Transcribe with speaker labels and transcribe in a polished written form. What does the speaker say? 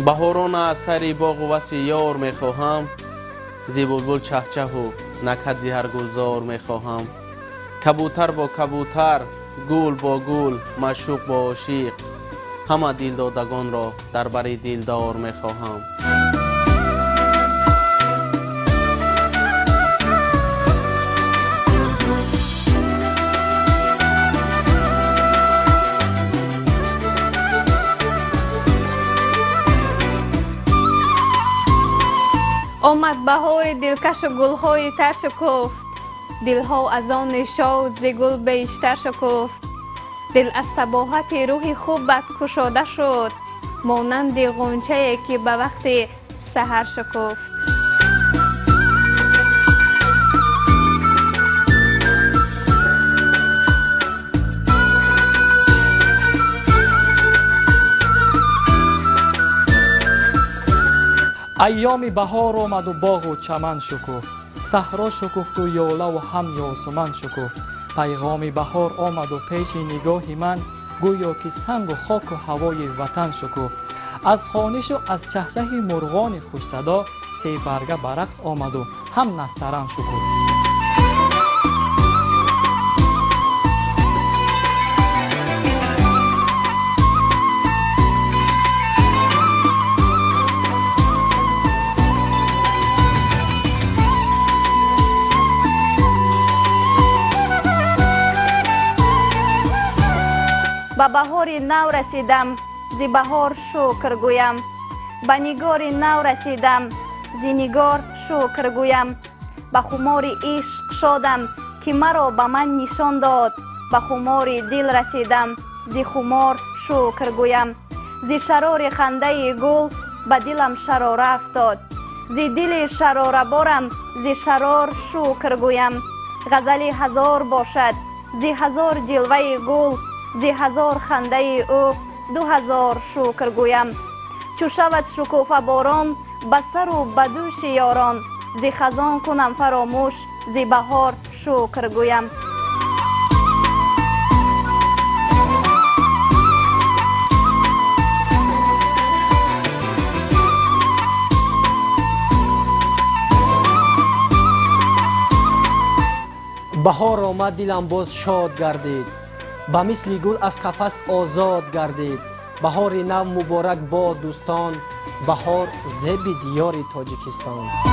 Speaker 1: بهاران از سری باغ و وصل یار میخواهم، زی بلبل چهچه و نکهت زی هر گلزار میخواهم. کبوتر با کبوتر، گل با گل، معشوق با عاشق، همه دل دادگان را در بر دلدار میخواهم.
Speaker 2: آمد بهار دلکش و گلهای تر شکفت، دلها از آن شاد ز گل بیشتر شکفت. دل از صباحت روح خوبت گشاده شد، مانند غنچه‌ای که به وقت سحر شکفت.
Speaker 3: ایام بهار آمد و باغ و چمن شکفت، صحرا شکفت و یاله و هم یاسمن شکفت. پیغام بهار آمد و پیش نگاه من، گویا که سنگ و خاک و هوای وطن شکفت. از خوانش و از چهچه مرغان خوش صدا، سه برگه به رقص آمد و هم نسترن شکفت.
Speaker 2: به بهار نو رسیدم، زی بهار شکر گویم. به نگار نو رسیدم، زی نگار شکر گویم. به خمار عشق شادم که مرا به من نشان داد، به خمار دل رسیدم، زی خمار شکر گویم. زی شرار خنده گل به دلم شراره افتاد، زی دل شراره بارم زی شرار شکر گویم. غزل هزار باشد زی هزار جلوه گل، زی هزار خنده او 2000 شکر گویم. چو شود شکوفه باران به سر و به دوش یاران، زی خزان کنم فراموش زی بهار شکر گویم.
Speaker 4: بهار آمد دلم باز شاد گردید، به مثل گل از قفس آزاد گردید. بهار نو مبارک باد دوستان، بهار زیب دیار تاجیکستان.